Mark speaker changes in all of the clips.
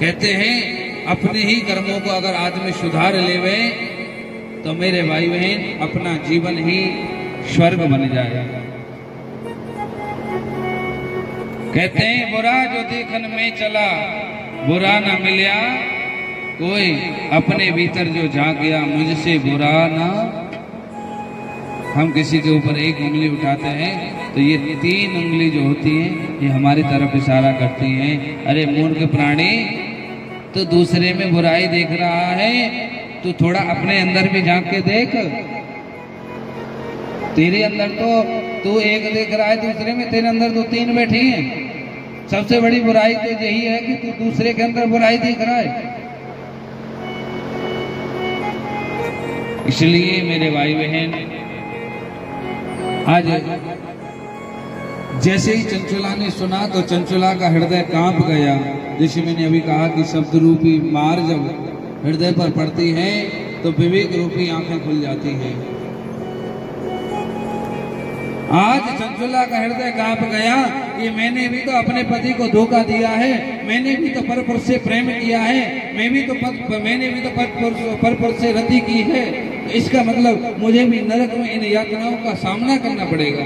Speaker 1: कहते हैं अपने ही कर्मों को अगर आदमी सुधार लेवे तो मेरे भाई बहन अपना जीवन ही स्वर्ग बन जाए। कहते हैं बुरा जो देखन में चला बुरा ना मिला कोई, अपने भीतर जो जा गया मुझसे बुरा ना। हम किसी के ऊपर एक उंगली उठाते हैं तो ये 3 उंगली जो होती है ये हमारी तरफ इशारा करती हैं। अरे मूर्ख प्राणी, तो दूसरे में बुराई देख रहा है तो थोड़ा अपने अंदर भी झांक के देख। तेरे अंदर तो तू एक देख रहा है, दूसरे में तेरे अंदर तो 3 बैठी हैं। सबसे बड़ी बुराई तो यही है कि तू दूसरे के अंदर बुराई देख रहा है। इसलिए मेरे भाई बहन, आज जैसे ही चंचुला ने सुना तो चंचुला का हृदय कांप गया। जैसे मैंने अभी कहा कि शब्द रूपी मार जब हृदय पर पड़ती है तो विवेक रूपी आंखें खुल जाती हैं। आज चंचुला का हृदय कांप गया कि मैंने भी तो अपने पति को धोखा दिया है, मैंने भी तो परपुरुष से प्रेम किया है, मैंने भी तो परपुरुष से रति की है। तो इसका मतलब मुझे भी नरक में इन यातनाओं का सामना करना पड़ेगा।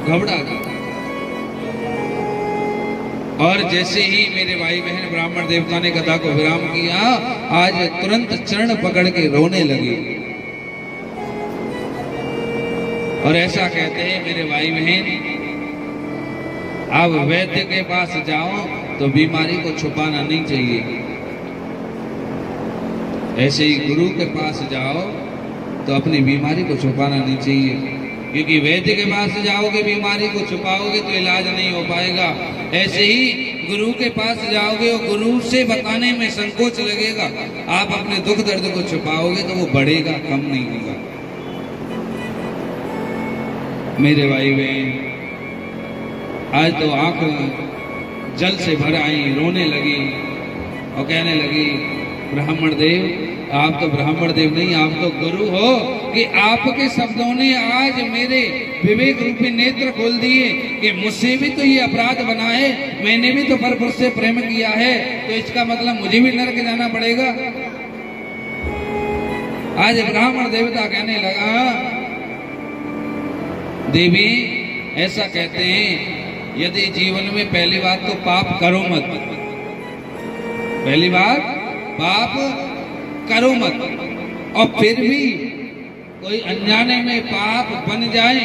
Speaker 1: घबरा गया। और जैसे ही मेरे भाई बहन ब्राह्मण देवता ने कथा को विराम किया, आज तुरंत चरण पकड़ के रोने लगे। और ऐसा कहते हैं मेरे भाई बहन, अब वैद्य के पास जाओ तो बीमारी को छुपाना नहीं चाहिए। ऐसे ही गुरु के पास जाओ तो अपनी बीमारी को छुपाना नहीं चाहिए, क्योंकि वैद्य के पास जाओगे बीमारी को छुपाओगे तो इलाज नहीं हो पाएगा। ऐसे ही गुरु के पास जाओगे और गुरु से बताने में संकोच लगेगा, आप अपने दुख दर्द को छुपाओगे तो वो बढ़ेगा, कम नहीं होगा। मेरे भाई बहन, आज तो आंख जल से भर आई, रोने लगी और कहने लगी, ब्राह्मण देव आप तो ब्राह्मण देव नहीं, आप तो गुरु हो कि आपके शब्दों ने आज मेरे विवेक रूपी नेत्र खोल दिए कि मुझसे भी तो ये अपराध बना है, मैंने भी तो परपुरुष से प्रेम किया है, तो इसका मतलब मुझे भी नरक जाना पड़ेगा। आज ब्राह्मण देवता कहने लगा, देवी ऐसा कहते हैं यदि जीवन में पहली बात तो पाप करो मत, पहली बात पाप करो मत, और फिर भी कोई अनजाने में पाप बन जाए,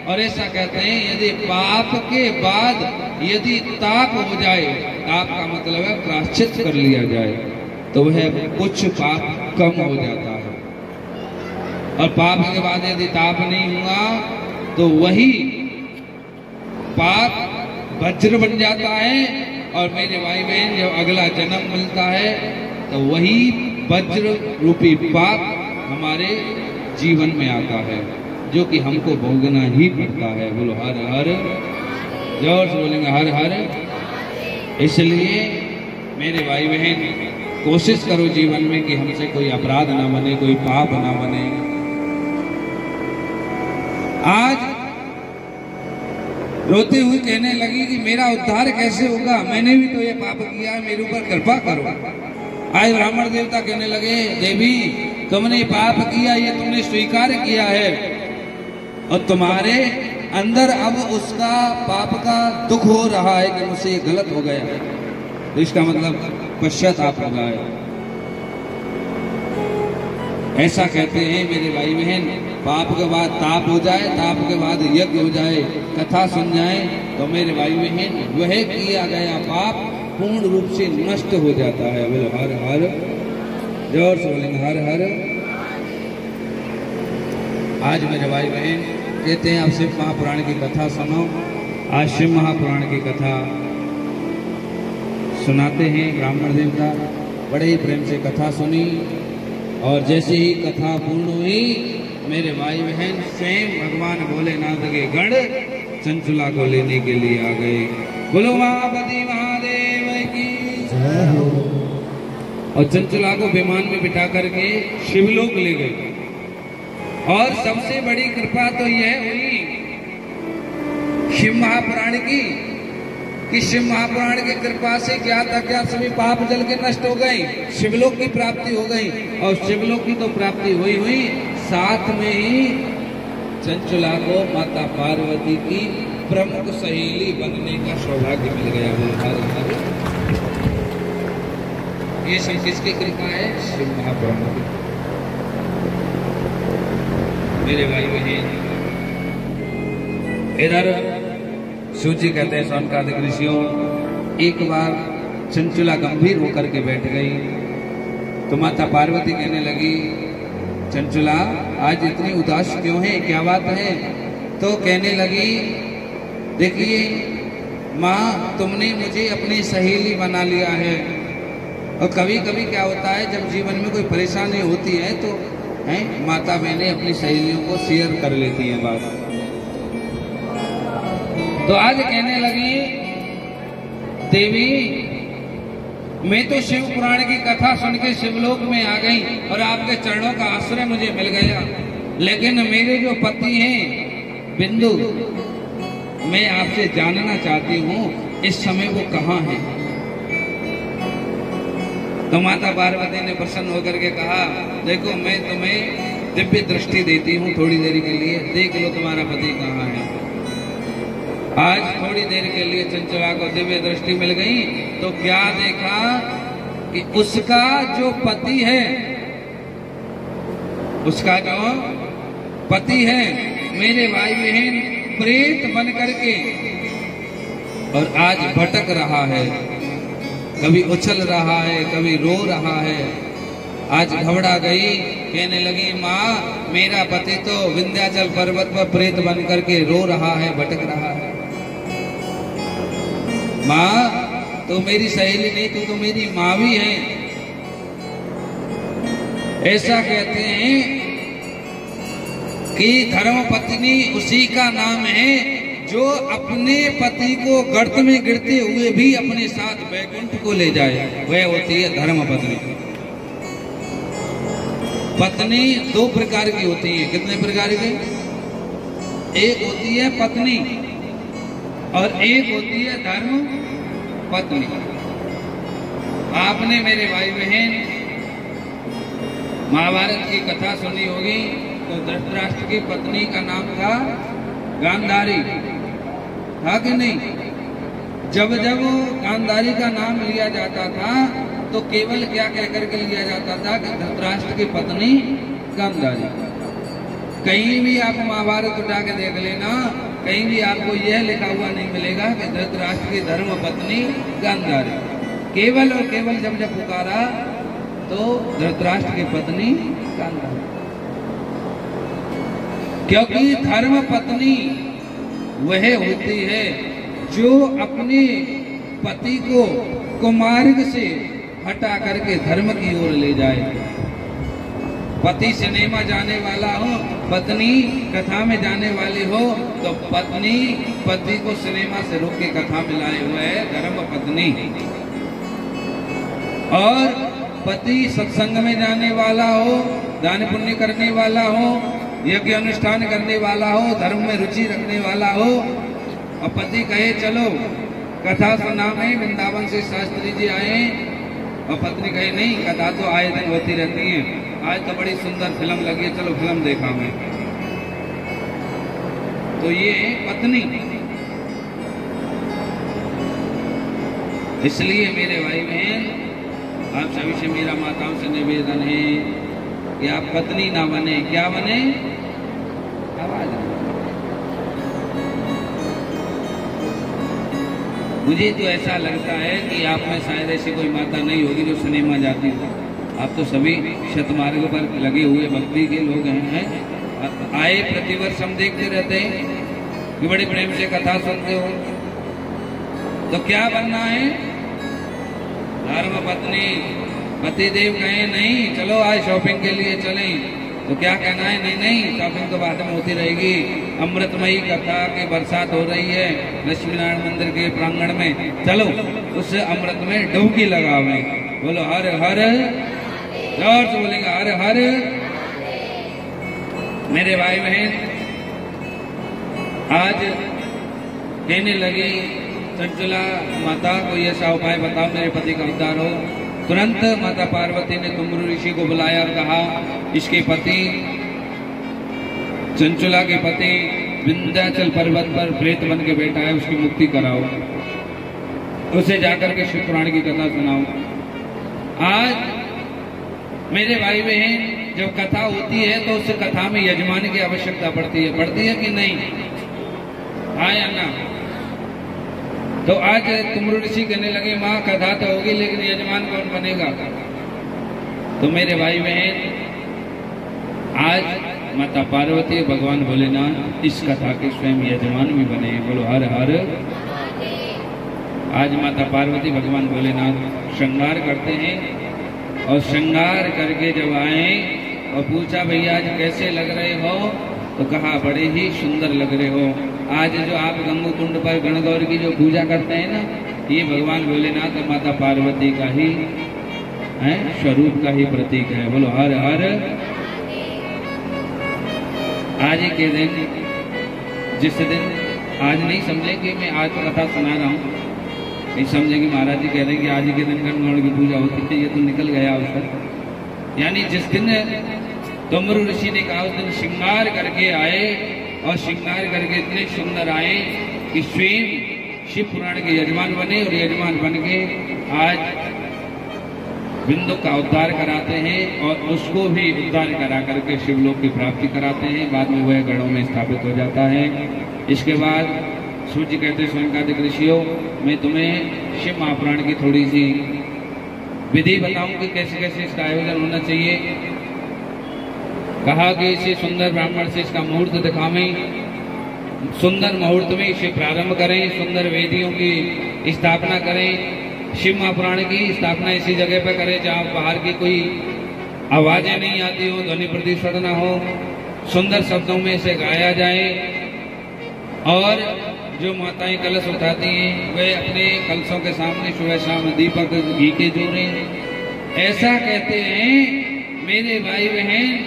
Speaker 1: और ऐसा कहते हैं यदि पाप के बाद यदि ताप हो जाए, ताप का मतलब है प्रायश्चित कर लिया जाए, तो वह कुछ पाप कम हो जाता है। और पाप के बाद यदि ताप नहीं हुआ तो वही पाप वज्र बन जाता है, और मेरे भाई बहन जब अगला जन्म मिलता है तो वही वज्र रूपी पाप हमारे जीवन में आता है, जो कि हमको भोगना ही पड़ता है। बोलो हर हर, जोर से बोलेंगे हर हर। इसलिए मेरे भाई बहन कोशिश करो जीवन में कि हमसे कोई अपराध ना बने, कोई पाप ना बने। आज रोते हुए कहने लगी कि मेरा उद्धार कैसे होगा, मैंने भी तो ये पाप किया है, मेरे ऊपर कृपा करो। आज ब्राह्मण देवता कहने लगे, देवी तुमने पाप किया, ये तुमने स्वीकार किया है, और तुम्हारे अंदर अब उसका पाप का दुख हो रहा है कि मुझसे ये गलत हो गया, तो इसका मतलब पश्चाताप हो गया। ऐसा कहते हैं मेरे भाई बहन, पाप के बाद ताप हो जाए, ताप के बाद यज्ञ हो जाए, कथा सुन जाए, तो मेरे भाई बहन वह किया गया पाप पूर्ण रूप से नष्ट हो जाता है। बोलो हर हर, जोर से बोलेंगे हर हर। आज मेरे भाई बहन कहते हैं आप शिव महापुराण की कथा सुनो। आज शिव महापुराण की कथा सुनाते हैं ब्राह्मण देवता, बड़े ही प्रेम से कथा सुनी, और जैसे ही कथा पूर्ण हुई मेरे भाई बहन स्वयं भगवान भोलेनाथ के गण चंचुला को लेने के लिए आ गए। बोलो महापति महादेव की जय हो। और चंचुला को विमान में बिठा करके शिवलोक ले गए। और सबसे बड़ी कृपा तो यह हुई शिव महापुराण की कि शिव महापुराण की कृपा से क्या था क्या सभी पाप जल के नष्ट हो गए, शिवलोक की प्राप्ति हो गई। और शिवलोक की तो प्राप्ति हुई साथ में ही चंचला को माता पार्वती की प्रमुख सहेली बनने का सौभाग्य मिल गया। ये सब किसकी कृपा है? शिव महापुराण की। मेरे भाई बहन, इधर सूची कहते हैं सोनकादिक ऋषियों, एक बार चंचला गंभीर होकर के बैठ गई तो माता पार्वती कहने लगी, चंचला आज इतनी उदास क्यों है, क्या बात है? तो कहने लगी, देखिए माँ, तुमने मुझे अपनी सहेली बना लिया है। और कभी कभी क्या होता है, जब जीवन में कोई परेशानी होती है तो माता बहनें अपनी सहेलियों को शेयर कर लेती हैं बात। तो आज कहने लगी, देवी मैं तो शिव पुराण की कथा सुन के शिवलोक में आ गई और आपके चरणों का आश्रय मुझे मिल गया, लेकिन मेरे जो पति हैं बिंदु, मैं आपसे जानना चाहती हूँ इस समय वो कहाँ है? तो माता पार्वती ने प्रसन्न होकर के कहा, देखो मैं तुम्हें दिव्य दृष्टि देती हूँ थोड़ी देर के लिए, देख लो तुम्हारा पति कहाँ है। आज थोड़ी देर के लिए चंचला को दिव्य दृष्टि मिल गई तो क्या देखा कि उसका जो पति है, उसका जो पति है मेरे भाई बहन प्रेत बन करके और आज भटक रहा है, कभी उछल रहा है, कभी रो रहा है। आज घबरा गई, कहने लगी, माँ मेरा पति तो विंध्याचल पर्वत पर प्रेत बन करके रो रहा है, भटक रहा है। माँ तो मेरी सहेली नहीं, तू तो मेरी माँ भी है। ऐसा कहते हैं कि धर्म पत्नी उसी का नाम है जो अपने पति को गर्त में गिरते हुए भी अपने साथ वैकुंठ को ले जाए, वह होती है धर्म पत्नी। पत्नी दो प्रकार की होती है। कितने प्रकार की? एक होती है पत्नी और एक होती है धर्म पत्नी। आपने मेरे भाई बहन महाभारत की कथा सुनी होगी, तो धृतराष्ट्र की पत्नी का नाम था गांधारी, था कि नहीं? जब जब गांधारी का नाम लिया जाता था तो केवल क्या कह करके लिया जाता था कि धृतराष्ट्र की पत्नी गांधारी। कहीं भी आप महाभारत उठा के देख लेना, कहीं भी आपको यह लिखा हुआ नहीं मिलेगा कि धृतराष्ट्र की धर्म पत्नी गांधारी। केवल और केवल जब जब पुकारा तो धृतराष्ट्र की पत्नी गांधारी, क्योंकि धर्म पत्नी वह होती है जो अपने पति को कुमार्ग से हटा करके धर्म की ओर ले जाए। पति सिनेमा जाने वाला हो, पत्नी कथा में जाने वाली हो, तो पत्नी पति को सिनेमा से रोक के कथा में लाए हुए है धर्म पत्नी। और पति सत्संग में जाने वाला हो, दान पुण्य करने वाला हो, यज्ञ अनुष्ठान करने वाला हो, धर्म में रुचि रखने वाला हो, और पति कहे चलो कथा सुना में वृंदावन से शास्त्री जी आए, और पत्नी कहे नहीं, कथा तो आए दिन होती रहती है, आज तो बड़ी सुंदर फिल्म लगी है, चलो फिल्म देखा मैं। तो ये पत्नी। इसलिए मेरे भाई बहन, आप सभी से मेरा माताओं से निवेदन है कि आप पत्नी ना बने, क्या बने? आवाज। मुझे तो ऐसा लगता है कि आप में शायद ऐसी कोई माता नहीं होगी जो सिनेमा जाती हो। आप तो सभी शतमार्ग पर लगे हुए भक्ति के लोग हैं। आए प्रतिवर्ष हम देखते रहते हैं कि बड़े प्रेम से कथा सुनते हो। तो क्या बनना है? धर्म पत्नी। पतिदेव कहे नहीं चलो आज शॉपिंग के लिए चलें, तो क्या कहना है? नहीं नहीं, शॉपिंग तो बाद में होती रहेगी। अमृतमयी कथा की बरसात हो रही है लक्ष्मी नारायण मंदिर के प्रांगण में, चलो उस अमृत में डुबकी लगावे। बोलो हर हर, जोर से बोलेंगे हर हर। मेरे भाई बहन, आज कहने लगी चंचला माता, कोई ऐसा उपाय बताओ मेरे पति का उद्धार हो। तुरंत माता पार्वती ने तुंबरु ऋषि को बुलाया और कहा, इसके पति, चंचला के पति विंध्याचल पर्वत पर प्रेत बन के बैठा है, उसकी मुक्ति कराओ, उसे जाकर के शिव पुराण की कथा सुनाओ। आज मेरे भाई बहन, जब कथा होती है तो उस कथा में यजमान की आवश्यकता पड़ती है कि नहीं? हाँ या ना? तो आज तुंबरु ऋषि कहने लगे, माँ कथा तो होगी लेकिन यजमान कौन बनेगा? तो मेरे भाई बहन, आज माता पार्वती भगवान भोलेनाथ इस कथा के स्वयं यजमान भी बने। बोलो हर हर। आज माता पार्वती भगवान भोलेनाथ श्रृंगार करते हैं और श्रृंगार करके जब आए और पूछा, भैया आज कैसे लग रहे हो? तो कहा, बड़े ही सुंदर लग रहे हो। आज जो आप गंगू कुंड पर गणगौर की जो पूजा करते हैं ना, ये भगवान भोलेनाथ और माता पार्वती का ही है, स्वरूप का ही प्रतीक है। बोलो हर हर। आज के दिन, जिस दिन, आज नहीं समझे कि मैं आज कथा सुना रहा हूँ, नहीं समझे कि महाराज जी कह रहे हैं कि आज के दिन गणगौर की पूजा होती थी, ये तो निकल गया उसका। यानी जिस दिन तुंबरु ऋषि ने कहा, उस दिन श्रृंगार करके आए और श्रृंगार करके इतने सुंदर आए कि स्वयं शिव पुराण के यजमान बने और यजमान बन के आज बिंदु का उद्धार कराते हैं और उसको भी उद्धार करा करके शिवलोक की प्राप्ति कराते हैं। बाद में वह गढ़ों में स्थापित हो जाता है। इसके बाद सूर्य कहते हैं, स्वयंकादिक ऋषियों, मैं तुम्हें शिव महापुराण की थोड़ी सी विधि बताऊं कि कैसे कैसे इसका आयोजन होना चाहिए। कहा कि इसे सुंदर ब्राह्मण से इसका मुहूर्त दिखावें, सुंदर मुहूर्त में इसे प्रारंभ करें, सुंदर वेदियों की स्थापना करें, शिव महापुराण की स्थापना इसी जगह पर करें जहाँ बाहर की कोई आवाजें नहीं आती हो, ध्वनि प्रदूषण न हो, सुंदर शब्दों में इसे गाया जाए। और जो माताएं कलश उठाती हैं वे अपने कलशों के सामने सुबह शाम दीपक घी के जोड़ें। ऐसा कहते हैं मेरे भाई बहन,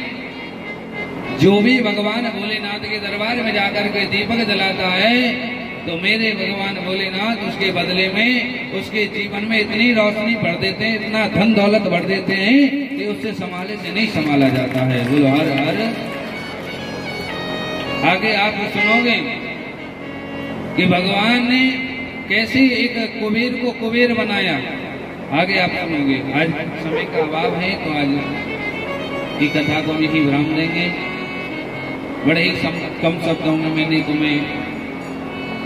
Speaker 1: जो भी भगवान भोलेनाथ के दरबार में जाकर के दीपक जलाता है तो मेरे भगवान भोलेनाथ उसके बदले में उसके जीवन में इतनी रोशनी भर देते हैं, इतना धन दौलत भर देते हैं कि उससे संभाले से नहीं संभाला जाता है। बोलो हर हर। आगे आप सुनोगे कि भगवान ने कैसे एक कुबेर को कुबेर बनाया, आगे आप सुनोगे। आज समय का अभाव है तो आज की कथा को भी विराम देंगे। बड़े ही कम शब्दों में मैंने तुम्हें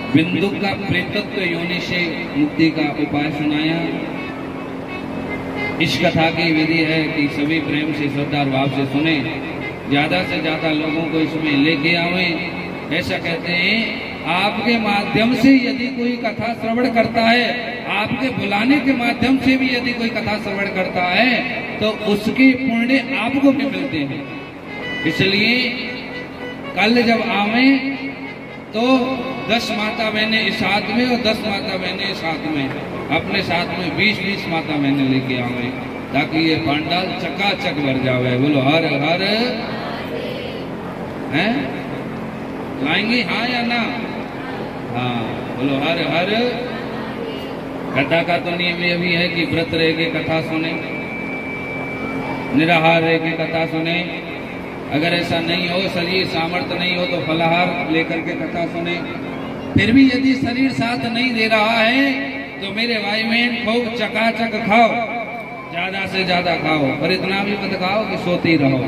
Speaker 1: बिंदु का प्रेतत्व योनि से मुक्ति का उपाय सुनाया। इस कथा की विधि है कि सभी प्रेम से, श्रद्धा और भाव से सुने, ज्यादा से ज्यादा लोगों को इसमें लेके आवे। ऐसा कहते हैं, आपके माध्यम से यदि कोई कथा श्रवण करता है, आपके बुलाने के माध्यम से भी यदि कोई कथा श्रवण करता है तो उसके पुण्य आपको भी मिलते हैं। इसलिए कल जब आवे तो 10 माता बहनें साथ में और 10 माता बहनें साथ में, अपने साथ में 20-20 माता बहनें लेके आवे ताकि ये पांडाल चकाचक भर जावे। बोलो हर हर। हैं लाएंगे हाँ या ना? हाँ, बोलो हर हर। कथा का तो नियम ये भी है कि व्रत रह के कथा सुने, निराहार रह के कथा सुने। अगर ऐसा नहीं हो, शरीर सामर्थ्य नहीं हो तो फलाहार लेकर के कथा सुने। फिर भी यदि शरीर साथ नहीं दे रहा है तो मेरे भाई बहन खूब चकाचक खाओ, ज्यादा से ज्यादा खाओ, पर इतना भी मत खाओ कि सोते रहो।